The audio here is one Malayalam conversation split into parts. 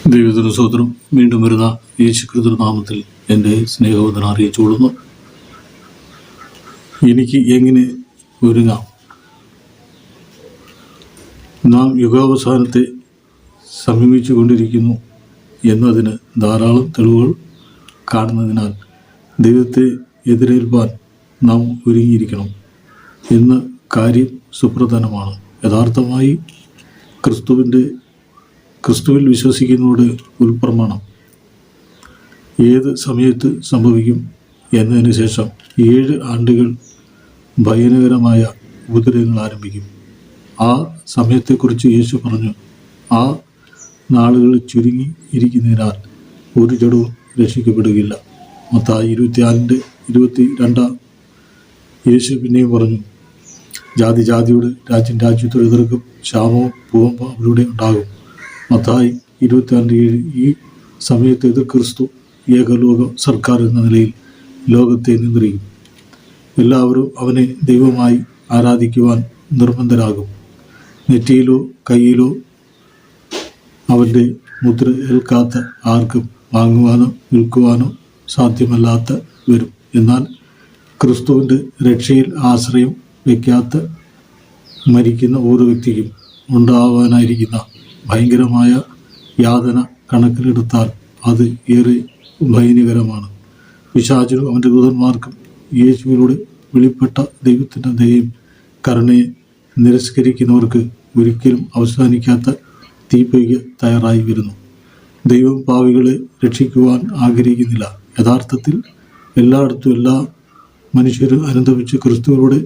ദൈവത്തിന് സ്തോത്രം. വീണ്ടും വരുന്ന യേശുക്രിസ്തു നാമത്തിൽ എൻ്റെ സ്നേഹവന്ദനം അറിയിച്ചുകൊള്ളുന്നു. എനിക്ക് എങ്ങനെ ഒരുങ്ങാം? നാം യുഗാവസാനത്തെ സമീപിച്ചു കൊണ്ടിരിക്കുന്നു എന്നതിന് ധാരാളം തെളിവുകൾ കാണുന്നതിനാൽ ദൈവത്തെ എതിരേൽപ്പാൻ നാം ഒരുങ്ങിയിരിക്കണം എന്ന കാര്യം സുപ്രധാനമാണ്. യഥാർത്ഥമായി ക്രിസ്തുവിൽ വിശ്വസിക്കുന്നതോട് ഉൾപ്രമാണം ഏത് സമയത്ത് സംഭവിക്കും എന്നതിന് ശേഷം 7 ആണ്ടുകൾ ഭയാനകരമായ ഉപദ്രവങ്ങൾ ആരംഭിക്കും. ആ സമയത്തെക്കുറിച്ച് യേശു പറഞ്ഞു, ആ നാളുകൾ ചുരുങ്ങി ഇരിക്കുന്നതിനാൽ ഒരു ജഡവും രക്ഷിക്കപ്പെടുകയില്ല. മത്തായി 24:22 യേശു പിന്നെയും പറഞ്ഞു, ജാതി ജാതിയോട്, രാജ്യം രാജ്യത്തോട് എതിർക്കും, ക്ഷാമവും ഭൂകമ്പവും അവരുടെ ഉണ്ടാകും. മത്തായി 26:7 ഈ സമയത്ത് എതിർ ക്രിസ്തു ഏകലോക സർക്കാർ എന്ന നിലയിൽ ലോകത്തെ നിയന്ത്രിക്കും. എല്ലാവരും അവനെ ദൈവമായി ആരാധിക്കുവാൻ നിർബന്ധരാകും. നെറ്റിയിലോ കയ്യിലോ അവൻ്റെ മുദ്ര ഏൽക്കാത്ത ആർക്കും വാങ്ങുവാനോ വിൽക്കുവാനോ സാധ്യമല്ലാത്ത വരും. എന്നാൽ ക്രിസ്തുവിൻ്റെ രക്ഷയിൽ ആശ്രയം വയ്ക്കാത്ത മരിക്കുന്ന ഓരോ വ്യക്തിക്കും ഉണ്ടാവാനായിരിക്കുന്ന ഭയങ്കരമായ യാതന കണക്കിലെടുത്താൽ അത് ഏറെ ഭയാനകരമാണ്. പിശാചിനും അവൻ്റെ ദൂതന്മാർക്കും യേശുവിലൂടെ വെളിപ്പെട്ട ദൈവത്തിൻ്റെ ദയയും കരുണയെ നിരസ്കരിക്കുന്നവർക്ക് ഒരിക്കലും അവസാനിക്കാത്ത തീപ്പൊയ്ക തയ്യാറായി വരുന്നു. ദൈവം പാപികളെ രക്ഷിക്കുവാൻ ആഗ്രഹിക്കുന്നില്ല. യഥാർത്ഥത്തിൽ എല്ലായിടത്തും എല്ലാ മനുഷ്യരും അനുഭവിച്ച് ക്രിസ്തുവിലൂടെ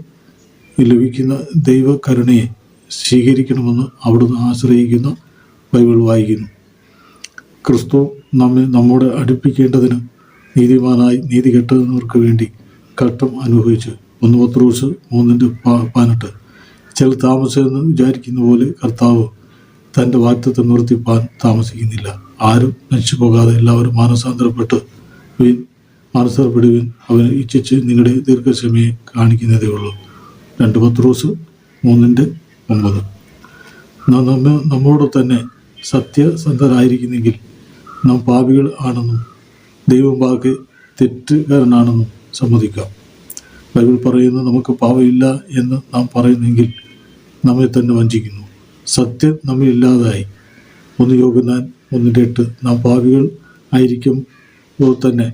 ലഭിക്കുന്ന ദൈവകരുണയെ സ്വീകരിക്കണമെന്ന് അവിടുന്ന് ആശ്രയിക്കുന്ന ബൈബിൾ വായിക്കുന്നു. ക്രിസ്തു നമ്മോട് അടുപ്പിക്കേണ്ടതിന് നീതിമാനായി നീതി കെട്ടുന്നവർക്ക് വേണ്ടി കഷ്ടം അനുഭവിച്ച് 1 പത്രോസ് 3:18 ചില താമസമെന്ന് വിചാരിക്കുന്ന പോലെ കർത്താവ് തൻ്റെ വാഗ്ദത്തം നിവർത്തിപ്പാൻ താമസിക്കുന്നില്ല. ആരും നശിച്ചു പോകാതെ എല്ലാവരും മാനസാന്തരപ്പെടുവിൻ. അവന് ഇച്ഛിച്ച് നിങ്ങളുടെ ദീർഘക്ഷമയെ കാണിക്കുന്നതേ ഉള്ളൂ. 2 പത്രോസ് 3:9 നമ്മോട് തന്നെ സത്യസന്ധരായിരിക്കുന്നെങ്കിൽ നാം പാപികൾ ആണെന്നും ദൈവമുമ്പാകെ തെറ്റുകാരനാണെന്നും സമ്മതിക്കാം. ബൈബിൾ പറയുന്നു, നമുക്ക് പാപമില്ല എന്ന് നാം പറയുന്നെങ്കിൽ നമ്മെ തന്നെ വഞ്ചിക്കുന്നു. സത്യം നമ്മിൽ ഇല്ലാതായി. 1 യോഹന്നാൻ 1:8 നാം പാപികൾ ആയിരിക്കുമ്പോൾ തന്നെ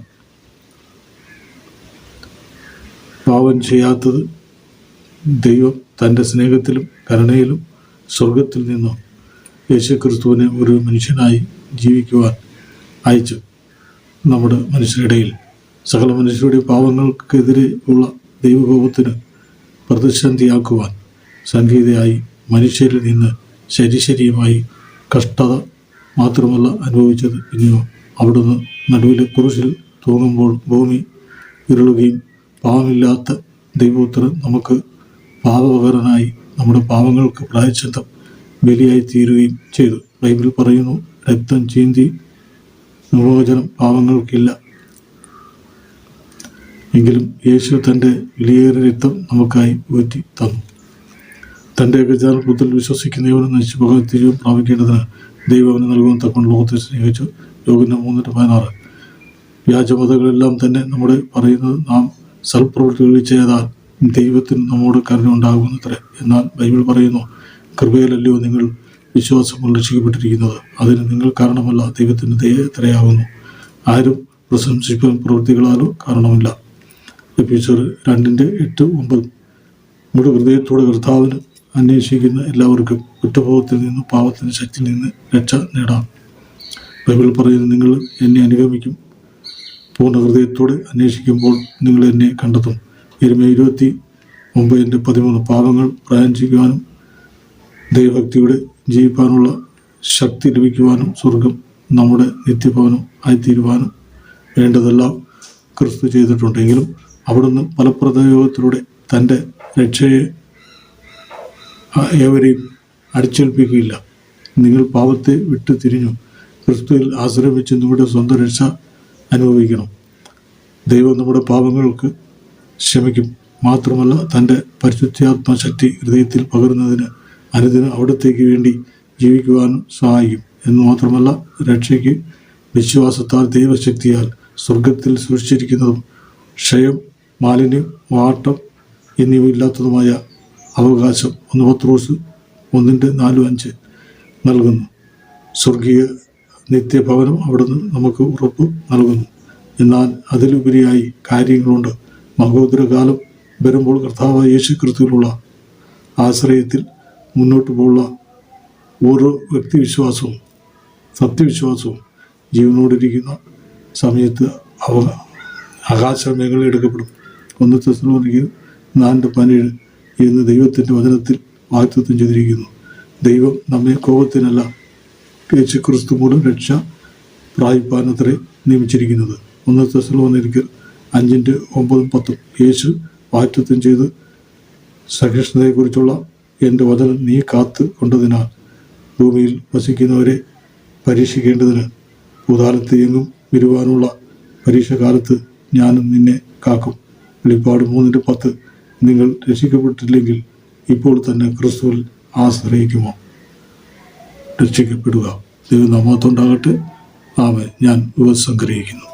പാപം ചെയ്യാത്തത് ദൈവം തൻ്റെ സ്നേഹത്തിലും കരുണയിലും സ്വർഗത്തിൽ നിന്നും യേശുക്രിസ്തുവിനെ ഒരു മനുഷ്യനായി ജീവിക്കുവാൻ അയച്ചു. നമ്മുടെ മനുഷ്യരുടെയിൽ സകല മനുഷ്യരുടെ പാവങ്ങൾക്കെതിരെ ഉള്ള ദൈവകോപത്തിന് പ്രതിസന്ധിയാക്കുവാൻ സംഗീതയായി മനുഷ്യരിൽ നിന്ന് ശരീരമായി കഷ്ടത മാത്രമല്ല അനുഭവിച്ചത്, പിന്നെയോ അവിടുന്ന് നടുവിലെ കുരിശിൽ തൂങ്ങുമ്പോൾ ഭൂമി ഇരുളുകയും പാവമില്ലാത്ത ദൈവോത്തരൻ നമുക്ക് പാപപകരനായി നമ്മുടെ പാവങ്ങൾക്ക് പ്രായശ്ചിത്തം ബലിയായി തീരുകയും ചെയ്തു. ബൈബിൾ പറയുന്നു, രക്തം ചീന്തി വിമോചനം പാവങ്ങൾക്കില്ല. എങ്കിലും യേശു തൻ്റെ വിലയേറിയ രക്തം നമുക്കായി ഊറ്റി തന്നു. തൻ്റെ ഏകജാതപുത്രൻ വിശ്വസിക്കുന്നവനും നശിച്ചു പോകാൻ തിരിവും പ്രാപിക്കേണ്ടതിന് ദൈവം അവന് നൽകുവാൻ തക്കൊണ്ട് ലോകത്തെ സ്നേഹിച്ചു. യോഹന്നാൻ 3:16 വ്യാജമതകളെല്ലാം തന്നെ നമ്മുടെ പറയുന്നത് നാം സൽപ്രവൃത്തികളിൽ ചെയ്താൽ ദൈവത്തിന് നമ്മോട് കരുണ ഉണ്ടാകുന്നത്രേ. എന്നാൽ ബൈബിൾ പറയുന്നു, കൃപയിലല്ലയോ നിങ്ങൾ വിശ്വാസം രക്ഷിക്കപ്പെട്ടിരിക്കുന്നത്, അതിന് നിങ്ങൾ കാരണമല്ല, ദൈവത്തിൻ്റെ ദയ എത്രയാകുന്നു. ആരും പ്രശംസിപ്പാൻ പ്രവൃത്തികളാലോ കാരണമില്ല. എഫെസ്യർ 2:8-9 നമ്മുടെ ഹൃദയത്തോടെ കർത്താവിന് അന്വേഷിക്കുന്ന എല്ലാവർക്കും കുറ്റബോധത്തിൽ നിന്നും പാപത്തിൻ്റെ ശക്തിയിൽ നിന്ന് രക്ഷ നേടാം. ബൈബിൾ പറയുന്നു, നിങ്ങൾ എന്നെ അനുഗമിക്കും, പൂർണ്ണ ഹൃദയത്തോടെ അന്വേഷിക്കുമ്പോൾ നിങ്ങൾ എന്നെ കണ്ടെത്തും. യെരമ്യാ 29:13 പാപങ്ങൾ പ്രയാഞ്ചിക്കുവാനും ദൈവഭക്തിയുടെ ജീവിക്കാനുള്ള ശക്തി ലഭിക്കുവാനും സ്വർഗം നമ്മുടെ നിത്യഭവനം ആയിത്തീരുവാനും വേണ്ടതെല്ലാം ക്രിസ്തു ചെയ്തിട്ടുണ്ടെങ്കിലും അവിടുന്ന് ഫലപ്രയോഗത്തിലൂടെ തൻ്റെ രക്ഷയെ ഏവരെയും അടിച്ചേൽപ്പിക്കുകയില്ല. നിങ്ങൾ പാപത്തെ വിട്ടു തിരിഞ്ഞു ക്രിസ്തുവിൽ ആശ്രമിച്ച് നമ്മുടെ സ്വന്തം രക്ഷ അനുഭവിക്കണം. ദൈവം നമ്മുടെ പാപങ്ങൾക്ക് ക്ഷമിക്കും. മാത്രമല്ല തൻ്റെ പരിശുദ്ധാത്മ ശക്തി ഹൃദയത്തിൽ പകരുന്നതിന് അനുദിനം അവിടത്തേക്ക് വേണ്ടി ജീവിക്കുവാനും സഹായിക്കും. എന്ന് മാത്രമല്ല രക്ഷയ്ക്ക് വിശ്വാസത്താൽ ദൈവശക്തിയാൽ സ്വർഗത്തിൽ സൂക്ഷിച്ചിരിക്കുന്നതും ക്ഷയം, മാലിന്യം, വാട്ടം എന്നിവയില്ലാത്തതുമായ അവകാശം 1 പത്രോസ് 1:4-5 നൽകുന്നു. സ്വർഗീയ നിത്യഭവനം അവിടുന്ന് നമുക്ക് ഉറപ്പ് നൽകുന്നു. എന്നാൽ അതിലുപരിയായി കാര്യങ്ങളുണ്ട്. മഹോദരകാലം വരുമ്പോൾ കർത്താവായ യേശു ക്രിസ്തുവിലുള്ള ആശ്രയത്തിൽ മുന്നോട്ട് പോകുന്ന ഓരോ വ്യക്തിവിശ്വാസവും സത്യവിശ്വാസവും ജീവനോടിരിക്കുന്ന സമയത്ത് ആകാശമേഖല എടുക്കപ്പെടും. 1 തെസ്സലോനിക്കർ 4:17 എന്ന് ദൈവത്തിൻ്റെ വചനത്തിൽ വാഗ്ദത്തം ചെയ്തിരിക്കുന്നു. ദൈവം നമ്മെ കോപത്തിനല്ല, യേശു ക്രിസ്തു മൂലം രക്ഷ പ്രാപിപ്പാനത്രേ നിയമിച്ചിരിക്കുന്നത്. 1 തെസ്സലോനിക്കർ 5:9-10 യേശു വാഗ്ദത്തം ചെയ്ത് സഹിഷ്ണുതയെക്കുറിച്ചുള്ള എൻ്റെ വചനം നീ കാത്ത് കൊണ്ടതിനാൽ ഭൂമിയിൽ വസിക്കുന്നവരെ പരീക്ഷിക്കേണ്ടതിന് ഭൂതാലത്ത് എങ്ങും വരുവാനുള്ള പരീക്ഷാകാലത്ത് ഞാനും നിന്നെ കാക്കും. വെളിപ്പാട് 3:10 നിങ്ങൾ രക്ഷിക്കപ്പെട്ടില്ലെങ്കിൽ ഇപ്പോൾ തന്നെ ക്രിസ്തുവിൽ ആശ്രയിക്കുമോ? രക്ഷിക്കപ്പെടുക. ദൈവനാമത്തുണ്ടാകട്ടെ. ആമേൻ. ഞാൻ ഉപസംഗ്രഹിക്കുന്നു.